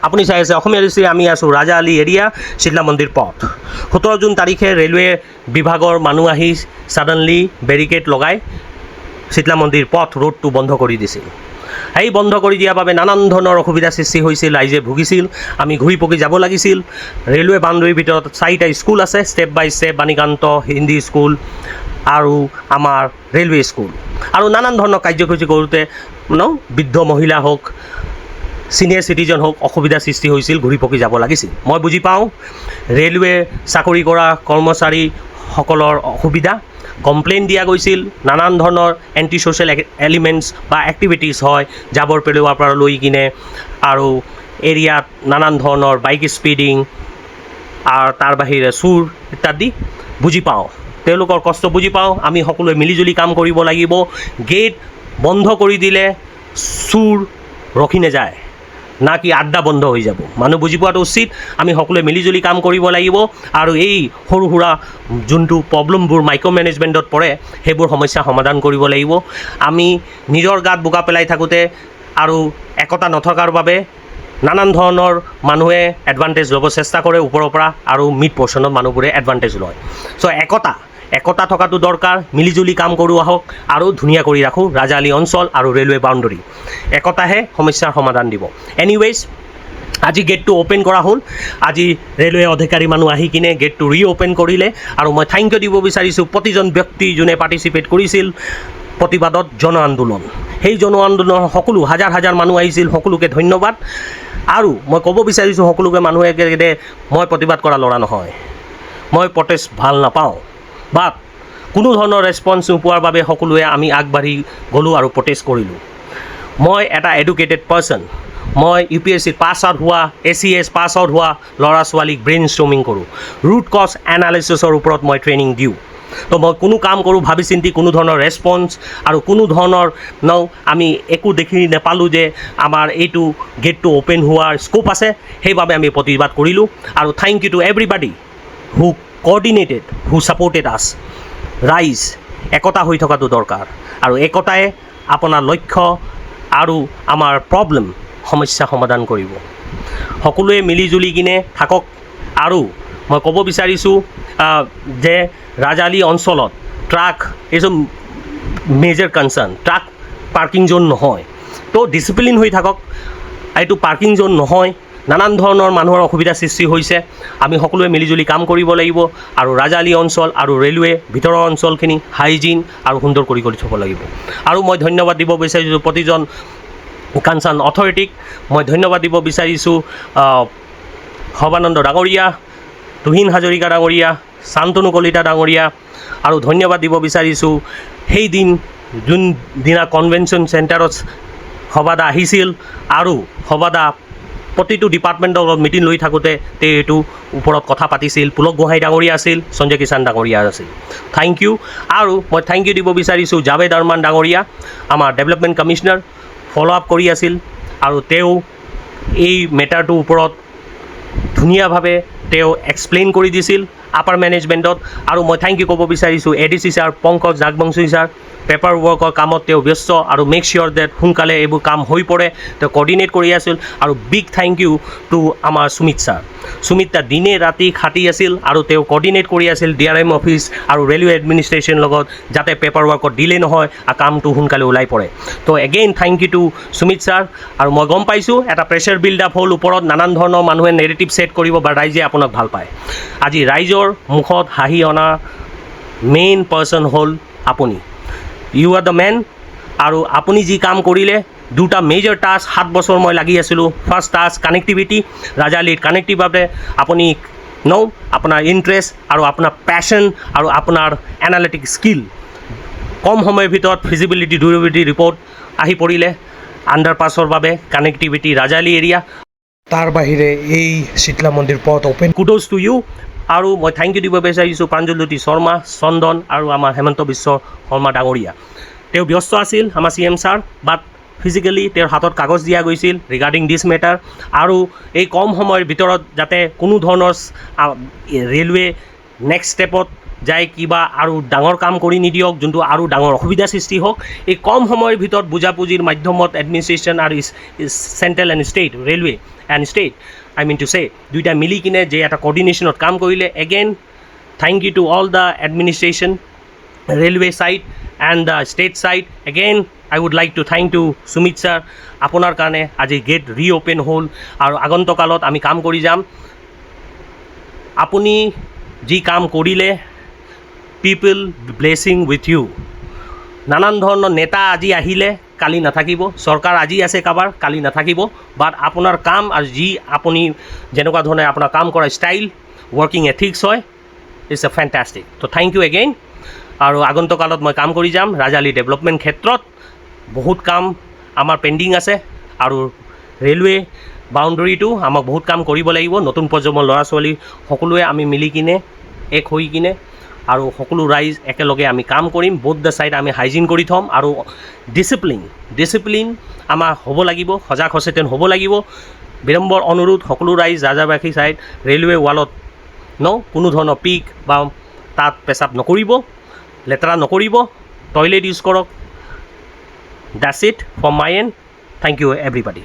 আপুনি চাই আছে অসমীয়া দৃষ্টি আমি আছোঁ ৰাজা আলী এৰিয়া শীতলা মন্দিৰ পথ 17 জুন তাৰিখে ৰেলৱে বিভাগৰ মানুহ আহি ছাডেনলি বেৰিকেড লগাই শীতলা মন্দিৰ পথ ৰোডটো বন্ধ কৰি দিছিল এই বন্ধ কৰি দিয়াৰ বাবে নানান ধৰণৰ অসুবিধা সৃষ্টি হৈছিল ৰাইজে ভুগিছিল আমি ঘূৰি পকি যাব লাগিছিল ৰেলৱে বাউণ্ডাৰীৰ ভিতৰত 4টা স্কুল আছে ষ্টেপ বাই ষ্টেপ বাণীকান্ত হিন্দী স্কুল আৰু আমাৰ ৰেলৱে স্কুল আৰু নানান ধৰণৰ কাৰ্যসূচী কৰোঁতে বৃদ্ধ মহিলা হওক সিনিয়ৰ সিটিজেন হোক অসুবিধা সৃষ্টি হৈছিল ঘূৰি পকি যাব লাগিছিল মই বুজি পাওঁ ৰেলৱে চাকৰি কৰা কৰ্মচাৰীসকলৰ অসুবিধা কমপ্লেইন দিয়া গৈছিল নানান ধৰণৰ এণ্টি ছ'চিয়েল এলিমেণ্টছ বা এক্টিভিটিছ হয় জাবৰ পেলোৱাৰ পৰা লৈ কিনে আৰু এৰিয়াত নানান ধৰণৰ বাইক স্পীডিং আৰু তাৰ বাহিৰে চুৰ ইত্যাদি বুজি পাওঁ তেওঁলোকৰ কষ্ট বুজি পাওঁ আমি সকলোৱে মিলিজুলি কাম কৰিব লাগিব গেট বন্ধ কৰি দিলে চুৰ ৰখি নাযায় না কি আড্ডা বন্ধ হৈ যাব মানুহ বুজি পোৱাটো উচিত আমি সকলোৱে মিলিজুলি কাম কৰিব লাগিব আৰু এই সৰু সুৰা যোনটো প্ৰব্লেমবোৰ মাইক্ৰ' মেনেজমেণ্টত পৰে সেইবোৰ সমস্যা সমাধান কৰিব লাগিব আমি নিজৰ গাত বোকা পেলাই থাকোঁতে আৰু একতা নথকাৰ বাবে নানান ধৰণৰ মানুহে এডভান্টেজ ল'ব চেষ্টা কৰে ওপৰৰ পৰা আৰু মিড পৰ্চনত মানুহবোৰে এডভান্টেজ লয় চ' একতা থকাটো দৰকাৰ মিলিজুলি কাম কৰোঁ আহক আৰু ধুনীয়া কৰি ৰাখোঁ ৰাজা আলী অঞ্চল আৰু ৰেলৱে বাউণ্ডাৰী একতাহে সমস্যাৰ সমাধান দিব এনিৱেজ আজি গেটটো অ'পেন কৰা হ'ল আজি ৰেলৱে অধিকাৰী মানুহ আহি কিনে গেটটো ৰিঅ'পেন কৰিলে আৰু মই থেংক ইউ দিব বিচাৰিছোঁ প্ৰতিজন ব্যক্তি যোনে পাৰ্টিচিপেট কৰিছিল প্ৰতিবাদত জন আন্দোলন সেই জন আন্দোলনৰ সকলো হাজাৰ মানুহ আহিছিল সকলোকে ধন্যবাদ আৰু মই ক'ব বিচাৰিছোঁ সকলোকে মানুহে মই প্ৰতিবাদ কৰা ল'ৰা নহয় মই প্ৰটেষ্ট ভাল নাপাওঁ বাট কোনো ধৰণৰ ৰেছপন্স নোপোৱাৰ বাবে সকলোৱে আমি আগবাঢ়ি গ'লোঁ আৰু প্ৰটেষ্ট কৰিলোঁ মই এটা এডুকেটেড পাৰ্চন মই UPSC পাছ আউট হোৱা ACS পাছ আউট হোৱা ল'ৰা ছোৱালীক ব্ৰেইন ষ্টৰ্মিং কৰোঁ ৰুট কজ এনালাইচিছৰ ওপৰত মই ট্ৰেইনিং দিওঁ তো মই কোনো কাম কৰোঁ ভাবি চিন্তি কোনো ধৰণৰ ৰেছপন্স আৰু কোনো ধৰণৰ আমি একো দেখি নাপালোঁ যে আমাৰ এইটো গেটটো অ'পেন হোৱাৰ স্ক'প আছে সেইবাবে আমি প্ৰতিবাদ কৰিলোঁ আৰু thank you two এভৰিবাডি who কোঅৰ্ডিনেটেড who supported আছ ৰাইজ একতা হৈ থকাটো দৰকাৰ আৰু একতাই আপোনাৰ লক্ষ্য আৰু আমাৰ প্ৰব্লেম সমস্যা সমাধান কৰিব সকলোৱে মিলিজুলি কিনে থাকক আৰু মই ক'ব বিচাৰিছোঁ যে ৰাজা আলী অঞ্চলত truck is a major concerned truck parking zone নহয় তো ডিচিপ্লিন হৈ থাকক এইটো পাৰ্কিং জ'ন নহয় নানান ধৰণৰ মানুহৰ অসুবিধা সৃষ্টি হৈছে আমি সকলোৱে মিলিজুলি কাম কৰিব লাগিব আৰু ৰাজা আলী অঞ্চল আৰু ৰেলৱে ভিতৰৰ অঞ্চলখিনি হাইজিন আৰু সুন্দৰ কৰি থ'ব লাগিব আৰু মই ধন্যবাদ দিব বিচাৰিছোঁ প্ৰতিজন কনচাৰ্ণ অথৰিটিক মই ধন্যবাদ দিব বিচাৰিছোঁ সৰ্বানন্দ ডাঙৰীয়া তুহিন হাজৰিকা ডাঙৰীয়া শান্তনু কলিতা ডাঙৰীয়া আৰু ধন্যবাদ দিব বিচাৰিছোঁ সেইদিন যোনদিনা কনভেনশ্যন চেণ্টাৰত সভাদা আহিছিল আৰু সভাদা প্ৰতিটো ডিপাৰ্টমেণ্টৰ লগত মিটিং লৈ থাকোঁতে এইটো ওপৰত কথা পাতিছিল পুলক গোহাঁই ডাঙৰীয়া আছিল সঞ্জয় কিষাণ ডাঙৰীয়া আছিল থেংক ইউ আৰু মই থেংক ইউ দিব বিচাৰিছোঁ জাভেদ আৰমান ডাঙৰীয়া আমাৰ ডেভেলপমেণ্ট কমিশ্যনাৰ ফ'ল' আপ কৰি আছিল আৰু তেওঁ এই মেটাৰটোৰ ওপৰত ধুনীয়াভাৱে তেওঁ এক্সপ্লেইন কৰি দিছিল আপাৰ মেনেজমেণ্টত আৰু মই থেংক ইউ ক'ব বিচাৰিছোঁ ADC sir Pankaj Nagbanshi sir paper ৱৰ্কৰ কামত তেওঁ ব্যস্ত আৰু মেক চিয়'ৰ ডেট সোনকালে এইবোৰ কাম হৈ পৰে তেওঁ কৰ্ডিনেট কৰি আছিল আৰু বিগ থেংক ইউ টু আমাৰ সুমিত ছাৰ সুমিতা দিনে ৰাতি খাটি আছিল আৰু তেওঁ কৰ্ডিনেট কৰি আছিল DRM অফিচ আৰু ৰেলৱে এডমিনিষ্ট্ৰেশ্যন লগত যাতে পেপাৰ ৱৰ্কত ডিলে নহয় আৰু কামটো সোনকালে ওলাই পৰে তো again thank you to Sumit sir আৰু মই গম পাইছোঁ এটা প্ৰেছাৰ বিল্ড আপ হ'ল ওপৰত নানান ধৰণৰ মানুহে নেগেটিভ ছেট কৰিব বা ৰাইজে আপোনাক ভাল পায় আজি ৰাইজৰ মুখত হাঁহি অনা মেইন পাৰ্চন হ'ল আপুনি ইউ আৰ দ্য মেন আৰু আপুনি যি কাম কৰিলে দুটা মেজৰ টাস্ক 7 বছৰ মই লাগি আছিলোঁ ফাৰ্ষ্ট টাস্ক কানেক্টিভিটি ৰাজা আলীৰ কানেক্টিভ আপুনি আপোনাৰ ইণ্টাৰেষ্ট আৰু আপোনাৰ পেশ্যন আৰু আপোনাৰ এনালিটিক স্কিল কম সময়ৰ ভিতৰত ফিজিবিলিটি ডিউৰেবিলিটি ৰিপৰ্ট আহি পৰিলে আণ্ডাৰপাছৰ বাবে কানেক্টিভিটি ৰাজা আলী এৰিয়া তাৰ বাহিৰে এই শীতলা মন্দিৰ পথ অ'পেন কুডোজ টু ইউ আৰু মই থেংক ইউ দিব বিচাৰিছোঁ প্ৰাঞ্জলজ্যোতি শৰ্মা চন্দন আৰু আমাৰ হেমন্ত বিশ্ব শৰ্মা ডাঙৰীয়া তেওঁ ব্যস্ত আছিল আমাৰ CM ছাৰ বাট ফিজিকেলি তেওঁৰ হাতত কাগজ দিয়া গৈছিল ৰিগাৰ্ডিং দিছ মেটাৰ আৰু এই কম সময়ৰ ভিতৰত যাতে কোনো ধৰণৰ ৰেলৱে নেক্সট ষ্টেপত যায় কিবা আৰু ডাঙৰ কাম কৰি নিদিয়ক যোনটো আৰু ডাঙৰ অসুবিধা সৃষ্টি হওক এই কম সময়ৰ ভিতৰত বুজাবুজিৰ মাধ্যমত এডমিনিষ্ট্ৰেশ্যন আৰু central and state railway and state I mean to say দুইটা মিলি কিনে যে এটা কোঅৰ্ডিনেশ্যনত কাম কৰিলে again thank you to all the administration railway side and the state side. Again I would like to thank to Sumit sir আপোনাৰ কাৰণে আজি গেট ৰিঅ'পেন হ'ল আৰু আগন্তকালত আমি কাম কৰি যাম আপুনি যি কাম কৰিলে পিপল ব্লেছিং উইথ ইউ নানান ধৰণৰ নেতা আজি আহিলে কালি নাথাকিব চৰকাৰ আজি আছে কাবাৰ কালি নাথাকিব বাট আপোনাৰ কাম আৰু যি আপুনি যেনেকুৱা ধৰণে আপোনাৰ কাম কৰা ষ্টাইল ৱৰ্কিং এথিক্স হয় ইটছ এ ফেণ্টাষ্টিক তো থেংক ইউ এগেইন আৰু আগন্তকালত মই কাম কৰি যাম ৰাজালি ডেভেলপমেণ্ট ক্ষেত্ৰত বহুত কাম আমাৰ পেণ্ডিং আছে আৰু ৰেলৱে বাউণ্ডেৰীটো আমাক বহুত কাম কৰিব লাগিব নতুন প্ৰজন্মৰ ল'ৰা ছোৱালী সকলোৱে আমি মিলি কিনে এক হৈ কিনে আৰু সকলো ৰাইজ একেলগে আমি কাম কৰিম বোথ দ্য ছাইড আমি হাইজিন কৰি থ'ম আৰু ডিচিপ্লিন আমাৰ হ'ব লাগিব সজাগ সচেতন হ'ব লাগিব বিৰম্বৰ অনুৰোধ সকলো ৰাইজ ৰাজাবাসী ছাইড ৰেলৱে ৱালত কোনো ধৰণৰ পিক বা তাত পেচাব নকৰিব লেতেৰা নকৰিব টয়লেট ইউজ কৰক that's it from my end thank you everybody